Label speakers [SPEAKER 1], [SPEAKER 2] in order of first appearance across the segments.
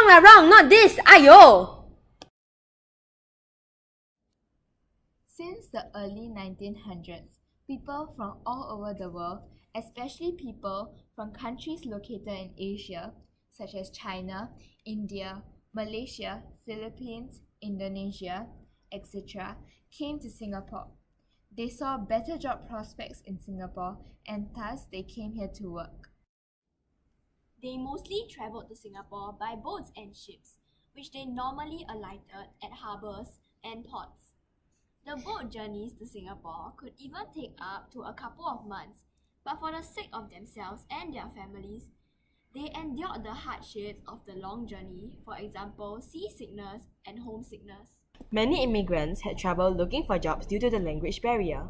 [SPEAKER 1] wrong, not this, ayo!
[SPEAKER 2] Since the early 1900s, people from all over the world, especially people from countries located in Asia, such as China, India, Malaysia, Philippines, Indonesia, etc., came to Singapore. They saw better job prospects in Singapore and thus they came here to work.
[SPEAKER 3] They mostly travelled to Singapore by boats and ships, which they normally alighted at harbours and ports. The boat journeys to Singapore could even take up to a couple of months, but for the sake of themselves and their families, they endured the hardships of the long journey, for example, seasickness and homesickness.
[SPEAKER 1] Many immigrants had trouble looking for jobs due to the language barrier.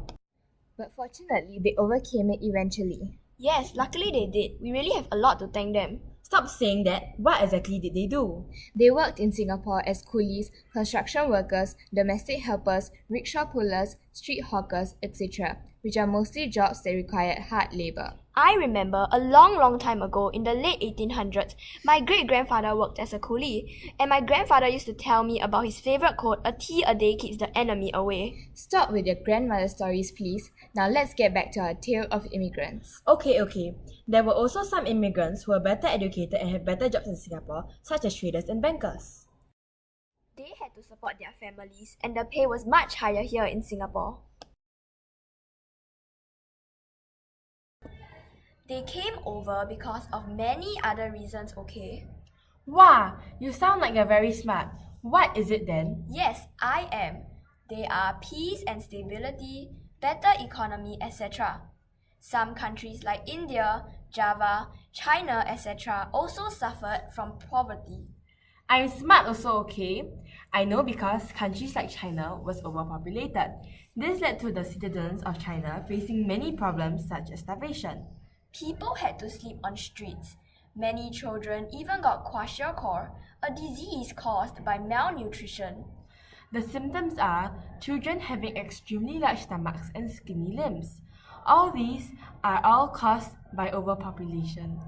[SPEAKER 2] But fortunately, they overcame it eventually.
[SPEAKER 3] Yes, luckily they did. We really have a lot to thank them.
[SPEAKER 1] Stop saying that. What exactly did they do?
[SPEAKER 2] They worked in Singapore as coolies, construction workers, domestic helpers, rickshaw pullers, street hawkers, etc., which are mostly jobs that required hard labour.
[SPEAKER 3] I remember a long time ago in the late 1800s, my great-grandfather worked as a coolie, and my grandfather used to tell me about his favourite quote, "A tea a day keeps the enemy away."
[SPEAKER 2] Stop with your grandmother stories, please. Now let's get back to our tale of immigrants.
[SPEAKER 1] Okay. There were also some immigrants who were better educated and had better jobs in Singapore, such as traders and bankers.
[SPEAKER 3] They had to support their families, and the pay was much higher here in Singapore. They came over because of many other reasons, okay?
[SPEAKER 1] Wow, you sound like you're very smart. What is it then?
[SPEAKER 3] Yes, I am. They are peace and stability, better economy, etc. Some countries like India, Java, China, etc. also suffered from poverty.
[SPEAKER 1] I'm smart also, okay? I know because countries like China was overpopulated. This led to the citizens of China facing many problems such as starvation.
[SPEAKER 3] People had to sleep on streets. Many children even got kwashiorkor, a disease caused by malnutrition.
[SPEAKER 1] The symptoms are children having extremely large stomachs and skinny limbs. All these are all caused by overpopulation.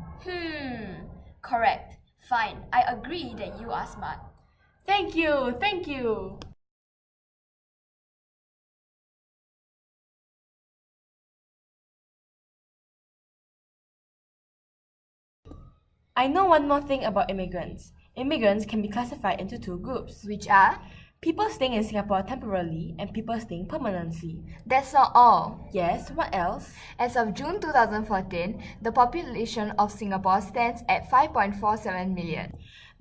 [SPEAKER 3] Correct. Fine, I agree that you are smart.
[SPEAKER 1] Thank you. I know one more thing about immigrants. Immigrants can be classified into two groups,
[SPEAKER 2] Which are?
[SPEAKER 1] people staying in Singapore temporarily and people staying permanently.
[SPEAKER 2] That's not all.
[SPEAKER 1] Yes, what else?
[SPEAKER 2] As of June 2014, the population of Singapore stands at 5.47 million,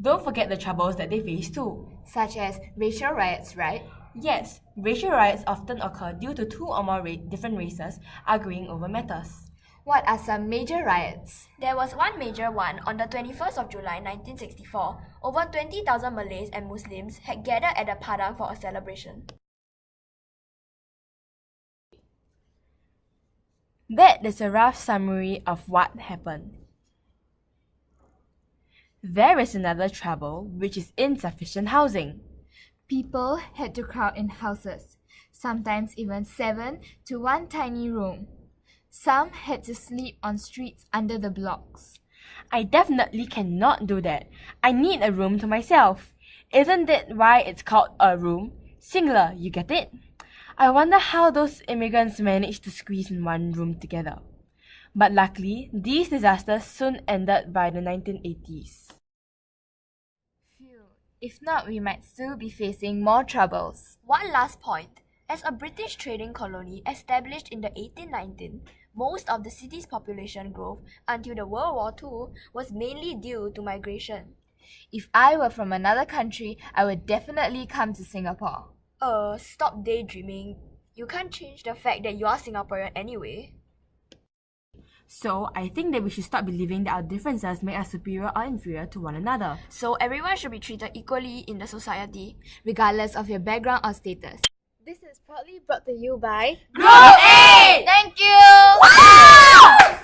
[SPEAKER 1] Don't forget the troubles that they face too.
[SPEAKER 2] such as racial riots, right?
[SPEAKER 1] Yes, racial riots often occur due to two or more different races arguing over matters.
[SPEAKER 2] What are some major riots?
[SPEAKER 3] There was one major one on the 21st of July 1964. Over 20,000 Malays and Muslims had gathered at the Padang for a celebration.
[SPEAKER 1] That is a rough summary of what happened. There is another trouble, which is insufficient housing.
[SPEAKER 2] People had to crowd in houses, sometimes even 7 to one tiny room. Some had to sleep on streets under the blocks.
[SPEAKER 1] I definitely cannot do that. I need a room to myself. Isn't that why it's called a room? Singular, you get it? I wonder how those immigrants managed to squeeze in one room together. But luckily, these disasters soon ended by the 1980s.
[SPEAKER 2] Phew, if not, we might still be facing more troubles.
[SPEAKER 3] One last point. As a British trading colony established in the 1819, most of the city's population growth until the World War II was mainly due to migration.
[SPEAKER 2] If I were from another country, I would definitely come to Singapore.
[SPEAKER 3] Stop daydreaming. You can't change the fact that you are Singaporean anyway.
[SPEAKER 1] So, I think that we should stop believing that our differences make us superior or inferior to one another.
[SPEAKER 3] So everyone should be treated equally in the society,
[SPEAKER 2] Regardless of your background or status. This is proudly brought to you by
[SPEAKER 3] Group8!
[SPEAKER 2] Thank you!
[SPEAKER 3] Wow!